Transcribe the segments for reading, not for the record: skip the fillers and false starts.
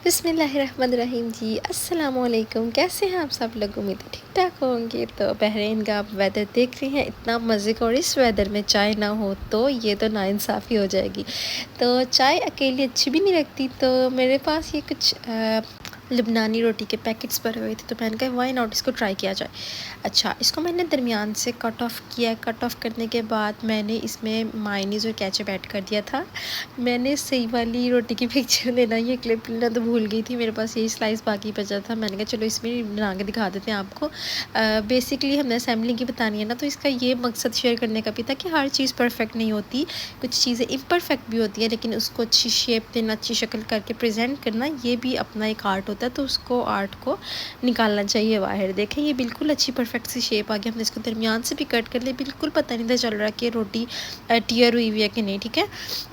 बिस्मिल्लाहिर्रहमानिर्रहीम जी, अस्सलामुअलैकुम। कैसे हैं आप सब लोग? उम्मीद है ठीक ठाक होंगे। तो बहरीन का आप वेदर देख रहे हैं, इतना मज़े का, और इस वेदर में चाय ना हो तो ये तो नाइंसाफ़ी हो जाएगी। तो चाय अकेली अच्छी भी नहीं लगती, तो मेरे पास ये कुछ लबनानी रोटी के पैकेट्स भरे हुए थे, तो मैंने कहा व्हाई नॉट, इसको ट्राई किया जाए। अच्छा, इसको मैंने दरमियान से कट ऑफ़ किया। कट ऑफ़ करने के बाद मैंने इसमें मायोनीज़ और केचप ऐड कर दिया था। मैंने सही वाली रोटी की पिक्चर लेना, ये क्लिप लेना तो भूल गई थी। मेरे पास यही स्लाइस बाकी बचा था। मैंने कहा चलो इसमें बना के दिखा देते हैं आपको। बेसिकली हमने असेंबली की बतानी है ना, तो इसका ये मकसद शेयर करने का भी था कि हर चीज़ परफेक्ट नहीं होती, कुछ चीज़ें इम्परफेक्ट भी होती है, लेकिन उसको अच्छी शेप देना, अच्छी शक्ल करके प्रेजेंट करना, ये भी अपना एक आर्ट होता है। तो उसको आर्ट को निकालना चाहिए बाहर। देखें, ये बिल्कुल अच्छी परफेक्ट सी शेप आ गई। हमने इसको दरमियान से भी कट कर लिया, बिल्कुल पता नहीं था चल रहा कि रोटी टीयर हुई हुई है कि नहीं। ठीक है,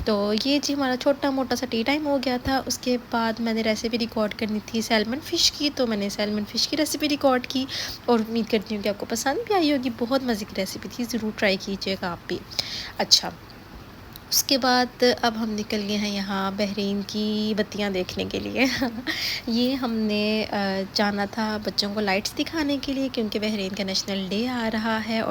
तो ये जी हमारा छोटा मोटा सा टी टाइम हो गया था। उसके बाद मैंने रेसिपी रिकॉर्ड करनी थी सैल्मन फ़िश की, तो मैंने सैल्मन फ़िश की रेसिपी रिकॉर्ड की, और उम्मीद करती हूँ कि आपको पसंद भी आई होगी। बहुत मज़े की रेसिपी थी, ज़रूर ट्राई कीजिएगा आप भी। अच्छा, उसके बाद अब हम निकल गए हैं यहाँ बहरीन की बत्तियाँ देखने के लिए। ये हमने जाना था बच्चों को लाइट्स दिखाने के लिए, क्योंकि बहरीन का नेशनल डे आ रहा है।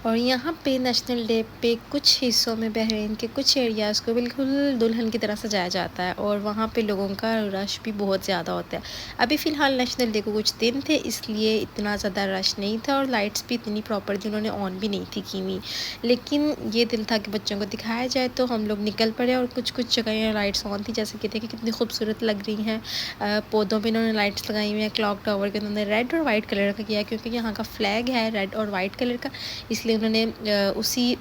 और यहाँ पे नेशनल डे पे कुछ हिस्सों में बहरीन के कुछ एरियाज़ को बिल्कुल दुल्हन की तरह सजाया जाता है, और वहाँ पे लोगों का रश भी बहुत ज़्यादा होता है। अभी फ़िलहाल नेशनल डे को कुछ दिन थे, इसलिए इतना ज़्यादा रश नहीं था, और लाइट्स भी इतनी प्रॉपर थी, उन्होंने ऑन भी नहीं थी की हुई। लेकिन ये दिल था कि बच्चों को दिखाया जाए, तो हम लोग निकल पड़े, और कुछ कुछ जगह लाइट्स ऑन थी, जैसे कि देखिए कितनी खूबसूरत लग रही हैं। पौधों पे इन्होंने लाइट्स लगाई हुई हैं। क्लॉक टावर के उन्होंने रेड और वाइट कलर का किया, क्योंकि यहाँ का फ्लैग है रेड और वाइट कलर का, इसलिए उन्होंने उसी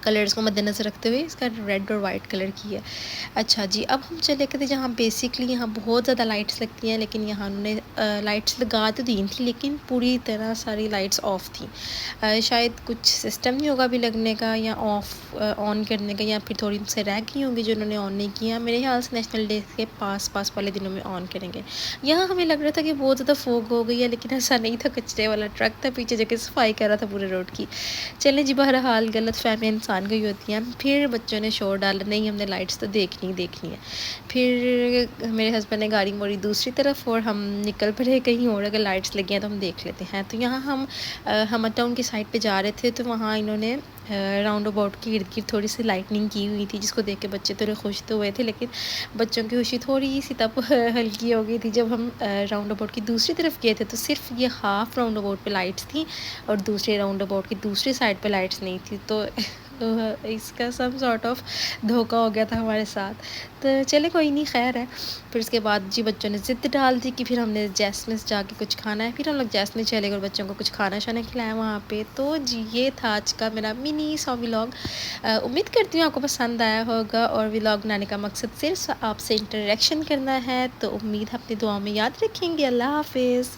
कलर्स को मद्देनज़र रखते हुए इसका रेड और वाइट कलर की है। अच्छा जी, अब हम चले गए थे जहाँ बेसिकली यहाँ बहुत ज़्यादा लाइट्स लगती हैं, लेकिन यहाँ उन्होंने लाइट्स लगा तो दी थी, लेकिन पूरी तरह सारी लाइट्स ऑफ थी। शायद कुछ सिस्टम नहीं होगा अभी लगने का, या ऑफ ऑन करने का, या फिर थोड़ी से रह गई होंगी जो उन्होंने ऑन नहीं किया। मेरे ख्याल से नेशनल डे के पास वाले दिनों में ऑन करेंगे। यहाँ हमें लग रहा था कि बहुत ज़्यादा फोग हो गई है, लेकिन ऐसा नहीं था। कचरे वाला ट्रक था पीछे, जगह सफाई कर रहा था पूरे रोड की। चलें जी, बहरहाल गलत फहमी इंसान को ही होती हैं। फिर बच्चों ने शोर डाला, नहीं हमने लाइट्स तो देखनी ही देखनी है। फिर मेरे हस्बैंड ने गाड़ी मोड़ी दूसरी तरफ, और हम निकल पड़े कहीं और, अगर लाइट्स लगी हैं तो हम देख लेते हैं। तो यहाँ हम टाउन की साइड पे जा रहे थे, तो वहाँ इन्होंने राउंड अबाउट के इर्द गिर्द थोड़ी सी लाइटनिंग की हुई थी, जिसको देख के बच्चे थोड़े खुश तो हुए थे, लेकिन बच्चों की खुशी थोड़ी सी तब हल्की हो गई थी जब हम राउंड अबाउट की दूसरी तरफ गए थे। तो सिर्फ ये हाफ़ राउंड अबाउट पे लाइट्स थी, और दूसरे राउंड अबाउट की दूसरी साइड पे लाइट्स नहीं थी। तो इसका सम सॉर्ट ऑफ धोखा हो गया था हमारे साथ। तो चले, कोई नहीं, खैर है। फिर उसके बाद जी बच्चों ने ज़िद डाल दी कि फिर हमने जैस्मिस जाके कुछ खाना है। फिर हम लोग जैस्मिन चले गए और बच्चों को कुछ खाना शाना खिलाया वहाँ पे। तो जी ये था आज का मेरा मिनी सा व्लॉग। उम्मीद करती हूँ आपको पसंद आया होगा, और व्लॉग बनाने का मकसद सिर्फ आपसे इंटरेक्शन करना है। तो उम्मीद है अपनी दुआ में याद रखेंगे। अल्लाह हाफिज़।